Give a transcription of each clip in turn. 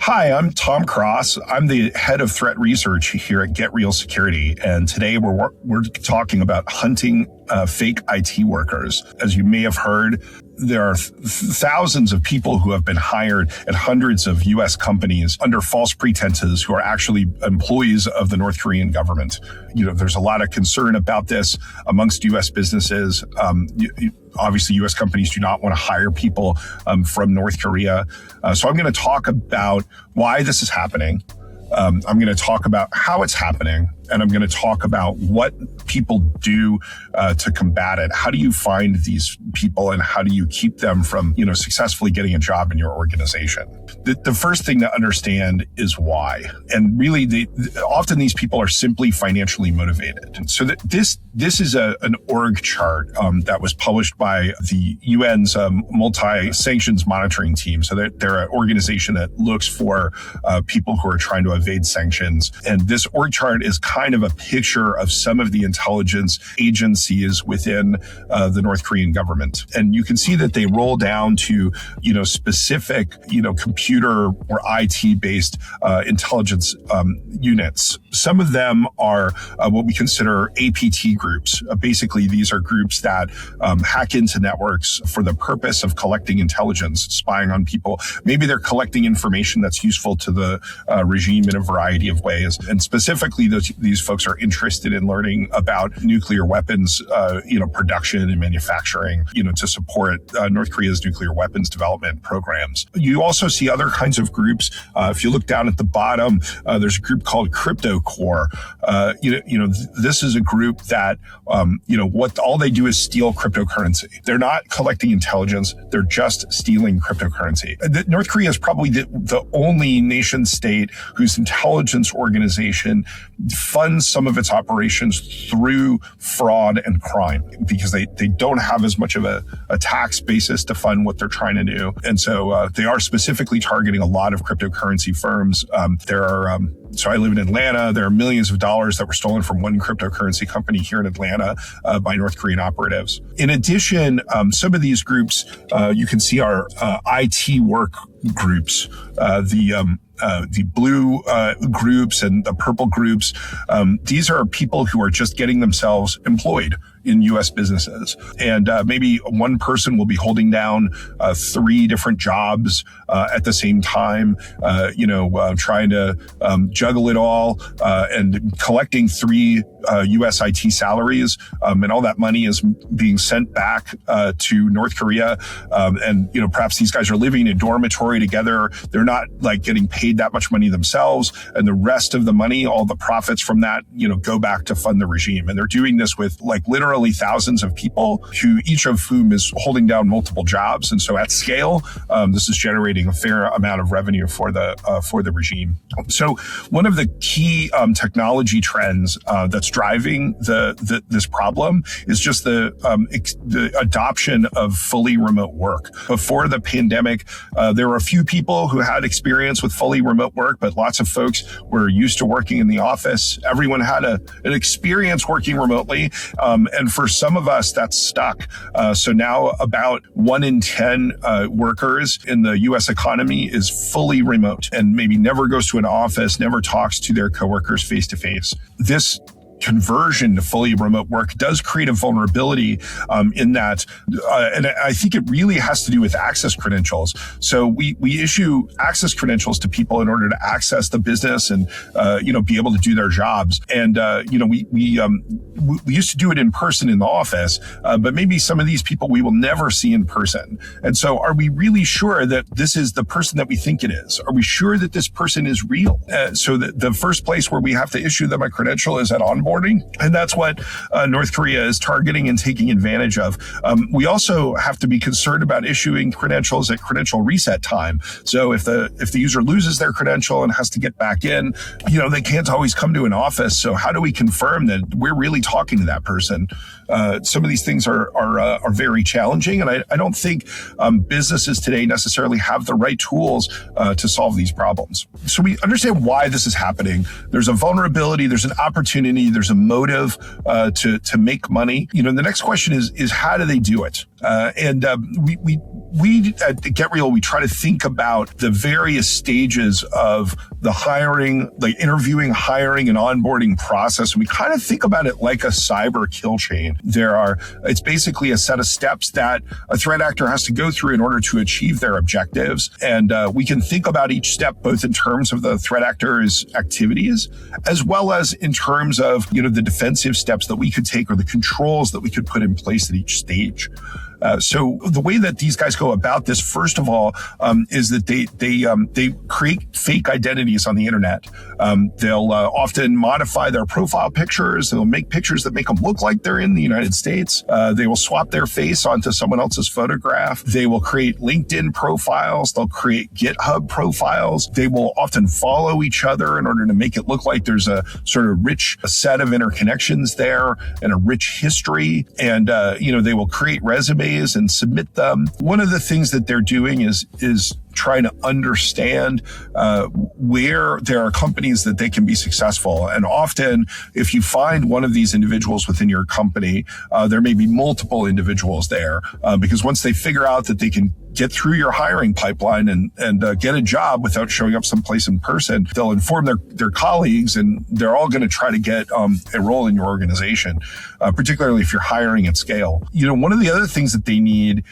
Hi, I'm Tom Cross. I'm the head of threat research here at GetReal Security. And today we're talking about hunting fake IT workers. As you may have heard, there are thousands of people who have been hired at hundreds of U.S. companies under false pretenses who are actually employees of the North Korean government. There's a lot of concern about this amongst U.S. businesses. Obviously, U.S. companies do not want to hire people from North Korea. So I'm going to talk about why this is happening. I'm going to talk about how it's happening, and I'm going to talk about what people do to combat it. How do you find these people, and how do you keep them from, successfally getting a job in your organization? The first thing to understand is why. And really, often these people are simply financially motivated. So this is an org chart that was published by the UN's multi-sanctions monitoring team. So they're an organization that looks for people who are trying to evade sanctions. And this org chart is kind of a picture of some of the intelligence agencies within the North Korean government. And you can see that they roll down to, specific, computer or IT-based intelligence units. Some of them are what we consider APT groups. Basically, these are groups that hack into networks for the purpose of collecting intelligence, spying on people. Maybe they're collecting information that's useful to the regime in a variety of ways. And specifically, these folks are interested in learning about nuclear weapons, production and manufacturing, to support North Korea's nuclear weapons development programs. You also see other kinds of groups. If you look down at the bottom, there's a group called Crypto Core. This is a group that, what all they do is steal cryptocurrency. They're not collecting intelligence. They're just stealing cryptocurrency. North Korea is probably the only nation state whose intelligence organization funds some of its operations through fraud and crime because they don't have as much of a tax basis to fund what they're trying to do. And so they are specifically targeting a lot of cryptocurrency firms. So I live in Atlanta. There are millions of dollars that were stolen from one cryptocurrency company here in Atlanta by North Korean operatives. In addition, some of these groups you can see are IT work groups. The blue groups and the purple groups, these are people who are just getting themselves employed in U.S. businesses. And maybe one person will be holding down 3 different jobs at the same time, trying to juggle it all and collecting 3 U.S. IT salaries. And all that money is being sent back to North Korea. And perhaps these guys are living in a dormitory together. They're not getting paid that much money themselves. And the rest of the money, all the profits from that, go back to fund the regime. And they're doing this with literally thousands of people, each of whom is holding down multiple jobs. And so at scale, this is generating a fair amount of revenue for the regime. So one of the key technology trends that's driving this problem is just the adoption of fully remote work. Before the pandemic, there were a few people who had experience with fully remote work, but lots of folks were used to working in the office. Everyone had an experience working remotely, and for some of us, that's stuck. So now about 1 in 10 workers in the U.S. economy is fully remote and maybe never goes to an office, never talks to their coworkers face to face. This conversion to fully remote work does create a vulnerability in that, and I think it really has to do with access credentials. So we issue access credentials to people in order to access the business and be able to do their jobs. And we used to do it in person in the office, but maybe some of these people we will never see in person. And so, are we really sure that this is the person that we think it is? Are we sure that this person is real? So the first place where we have to issue them a credential is at onboarding. And that's what North Korea is targeting and taking advantage of. We also have to be concerned about issuing credentials at credential reset time. So if the user loses their credential and has to get back in, they can't always come to an office. So how do we confirm that we're really talking to that person? Some of these things are very challenging, and I don't think businesses today necessarily have the right tools to solve these problems. So we understand why this is happening. There's a vulnerability, there's an opportunity, There's a motive to make money. The next question is how do they do it? We at GetReal, we try to think about the various stages of the hiring, the interviewing, hiring, and onboarding process. And we kind of think about it like a cyber kill chain. It's basically a set of steps that a threat actor has to go through in order to achieve their objectives. And we can think about each step both in terms of the threat actor's activities, as well as in terms of, the defensive steps that we could take or the controls that we could put in place at each stage. So the way that these guys go about this, first of all, is that they create fake identities on the internet. They'll often modify their profile pictures. They'll make pictures that make them look like they're in the United States. They will swap their face onto someone else's photograph. They will create LinkedIn profiles. They'll create GitHub profiles. They will often follow each other in order to make it look like there's a sort of rich set of interconnections there and a rich history. And, they will create resumes and submit them. One of the things that they're doing is trying to understand where there are companies that they can be successful. And often, if you find one of these individuals within your company, there may be multiple individuals there because once they figure out that they can get through your hiring pipeline and get a job without showing up someplace in person, they'll inform their colleagues, and they're all going to try to get a role in your organization, particularly if you're hiring at scale. One of the other things that they need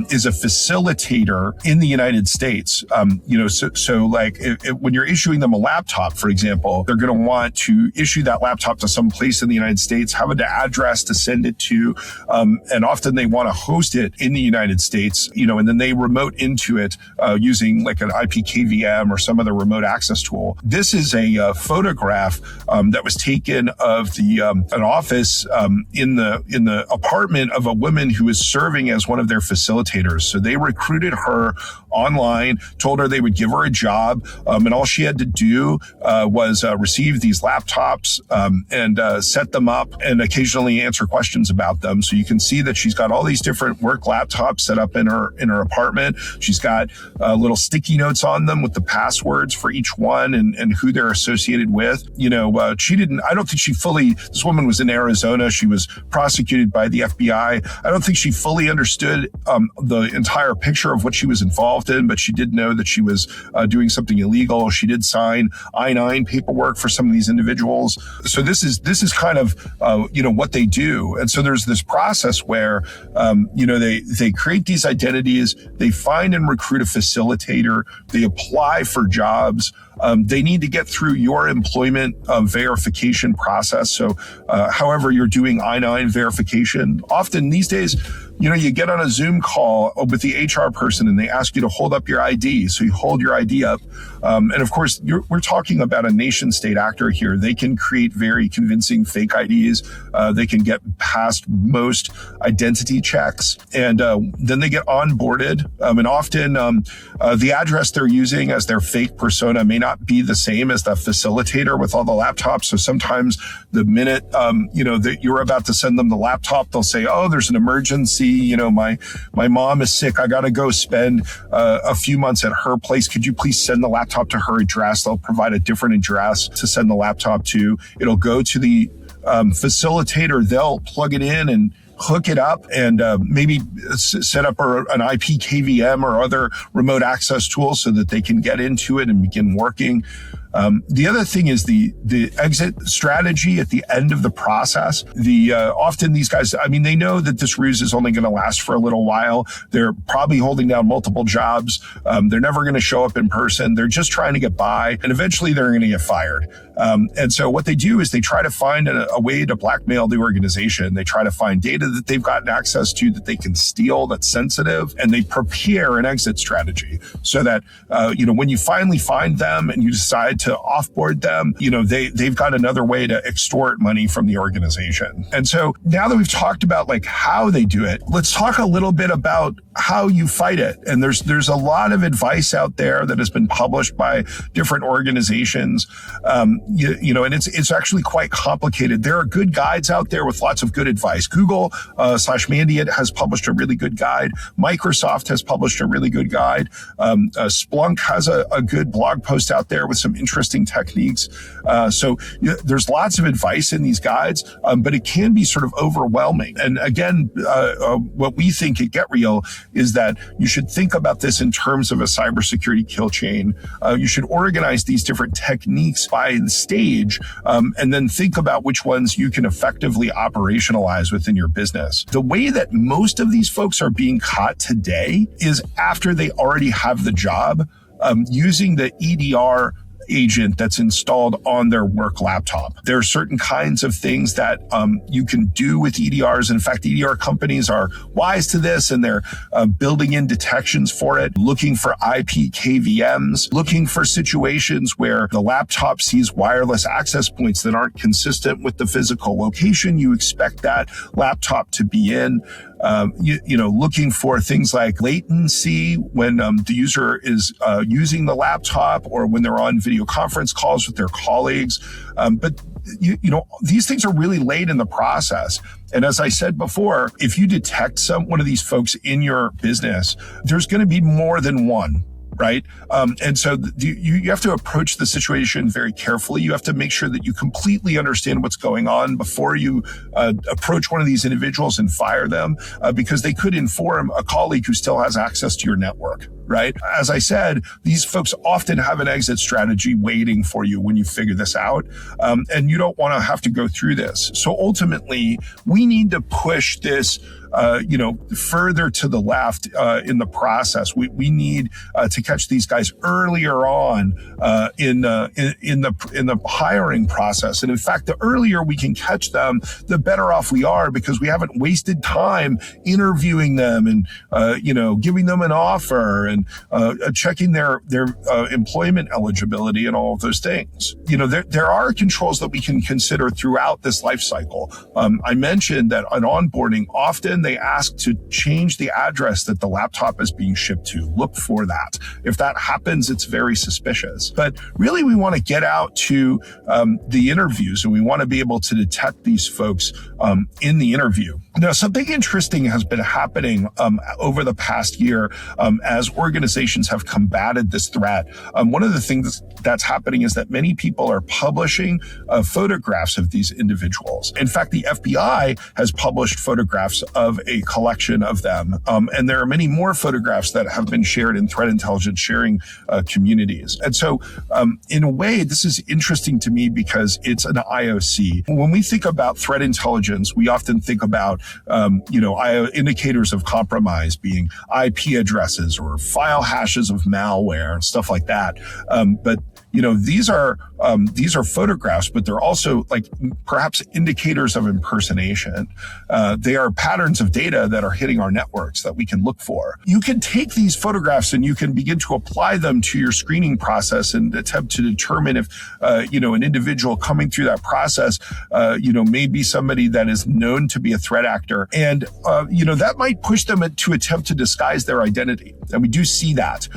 is a facilitator in the United States. When you're issuing them a laptop, for example, they're going to want to issue that laptop to some place in the United States, have an address to send it to, and often they want to host it in the United States, and then they remote into it using like an IPKVM or some other remote access tool. This is a photograph that was taken of an office in the apartment of a woman who was serving as one of their facilitators. So they recruited her online, told her they would give her a job, and all she had to do was receive these laptops and set them up and occasionally answer questions about them. So you can see that she's got all these different work laptops set up in her apartment. She's got little sticky notes on them with the passwords for each one and who they're associated with. I don't think this woman was in Arizona. She was prosecuted by the FBI. I don't think she fully understood the entire picture of what she was involved in, but she did know that she was doing something illegal. She did sign I-9 paperwork for some of these individuals. So this is kind of, what they do. And so there's this process where, they create these identities, they find and recruit a facilitator, they apply for jobs. They need to get through your employment verification process. So however you're doing I-9 verification, often these days, you get on a Zoom call with the HR person and they ask you to hold up your ID. So you hold your ID up. And of course, we're talking about a nation state actor here. They can create very convincing fake IDs. They can get past most identity checks, and then they get onboarded. And often the address they're using as their fake persona may not be the same as the facilitator with all the laptops. So sometimes the minute, that you're about to send them the laptop, they'll say, oh, there's an emergency. My mom is sick. I got to go spend a few months at her place. Could you please send the laptop to her address? They'll provide a different address to send the laptop to. It'll go to the facilitator. They'll plug it in and hook it up and maybe set up an IPKVM or other remote access tool so that they can get into it and begin working. The other thing is the exit strategy at the end of the process. Often these guys, they know that this ruse is only going to last for a little while. They're probably holding down multiple jobs. They're never going to show up in person. They're just trying to get by, and eventually they're going to get fired. And so what they do is they try to find a way to blackmail the organization. They try to find data that they've gotten access to that they can steal that's sensitive, and they prepare an exit strategy so that, when you finally find them and you decide to offboard them, they've got another way to extort money from the organization. And so now that we've talked about like how they do it, let's talk a little bit about how you fight it. And there's a lot of advice out there that has been published by different organizations. And it's actually quite complicated. There are good guides out there with lots of good advice. Google /Mandiant has published a really good guide. Microsoft has published a really good guide. Splunk has a good blog post out there with some interesting interesting techniques. There's lots of advice in these guides, but it can be sort of overwhelming. And again, what we think at GetReal is that you should think about this in terms of a cybersecurity kill chain. You should organize these different techniques by stage, and then think about which ones you can effectively operationalize within your business. The way that most of these folks are being caught today is after they already have the job, using the EDR agent that's installed on their work laptop. There are certain kinds of things that you can do with EDRs. In fact, EDR companies are wise to this, and they're building in detections for it, looking for IP KVMs, looking for situations where the laptop sees wireless access points that aren't consistent with the physical location you expect that laptop to be in. Looking for things like latency when the user is using the laptop, or when they're on video conference calls with their colleagues. But these things are really late in the process. And as I said before, if you detect one of these folks in your business, there's going to be more than one. Right. And so you have to approach the situation very carefully. You have to make sure that you completely understand what's going on before you approach one of these individuals and fire them, because they could inform a colleague who still has access to your network. Right. As I said, these folks often have an exit strategy waiting for you when you figure this out. And you don't want to have to go through this. So ultimately, we need to push this further to the left in the process. We need to catch these guys earlier on in the hiring process. And in fact, the earlier we can catch them, the better off we are, because we haven't wasted time interviewing them and giving them an offer and checking their employment eligibility and all of those things. There are controls that we can consider throughout this life cycle. I mentioned that on onboarding, often they ask to change the address that the laptop is being shipped to. Look for that. If that happens, it's very suspicious. But really, we want to get out to the interviews, and we want to be able to detect these folks in the interview. Now, something interesting has been happening over the past year as organizations have combated this threat. One of the things that's happening is that many people are publishing photographs of these individuals. In fact, the FBI has published photographs of a collection of them. And there are many more photographs that have been shared in threat intelligence sharing communities. And so in a way, this is interesting to me because it's an IOC. When we think about threat intelligence, we often think about indicators of compromise being IP addresses or file hashes of malware and stuff like that. But these are photographs, but they're also like perhaps indicators of impersonation. They are patterns of data that are hitting our networks that we can look for. You can take these photographs and you can begin to apply them to your screening process and attempt to determine if, an individual coming through that process, may be somebody that is known to be a threat actor. And, that might push them to attempt to disguise their identity. And we do see that.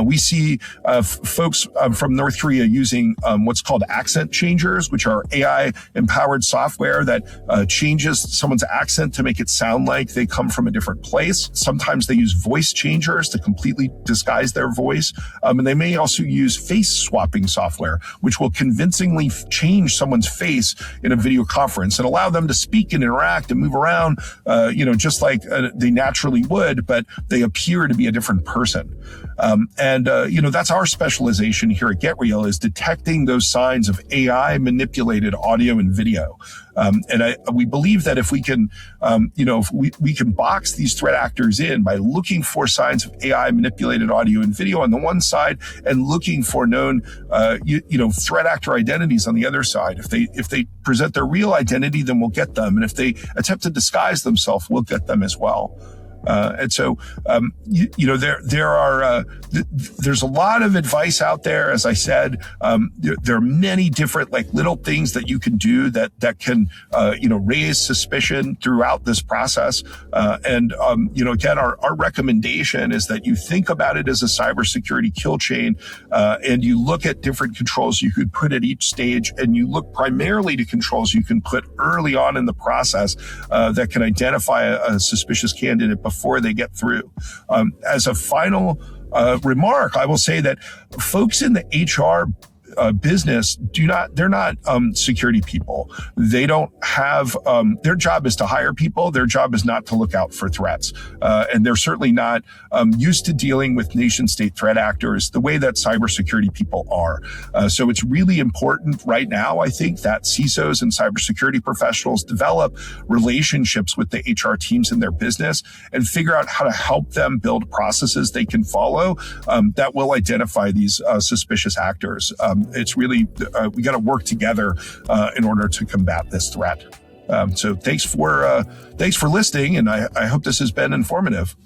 We see folks from North Korea using what's called accent changers, which are AI-empowered software that changes someone's accent to make it sound like they come from a different place. Sometimes they use voice changers to completely disguise their voice. And they may also use face swapping software, which will convincingly change someone's face in a video conference and allow them to speak and interact and move around, just like they naturally would, but they appear to be a different person. That's our specialization here at GetReal, is detecting those signs of AI manipulated audio and video. We believe that if we can, if we can box these threat actors in by looking for signs of AI manipulated audio and video on the one side and looking for known, threat actor identities on the other side. If they present their real identity, then we'll get them. And if they attempt to disguise themselves, we'll get them as well. There's a lot of advice out there. As I said, there are many different little things that you can do that can, raise suspicion throughout this process. Again, our recommendation is that you think about it as a cybersecurity kill chain, and you look at different controls you could put at each stage, and you look primarily to controls you can put early on in the process that can identify a suspicious candidate before they get through. As a final remark, I will say that folks in the HR business they're not security people. They don't have, their job is to hire people. Their job is not to look out for threats. And they're certainly not used to dealing with nation state threat actors the way that cybersecurity people are. So it's really important right now, I think, that CISOs and cybersecurity professionals develop relationships with the HR teams in their business and figure out how to help them build processes they can follow that will identify these suspicious actors. It's really, we got to work together in order to combat this threat. So thanks for listening, and I hope this has been informative.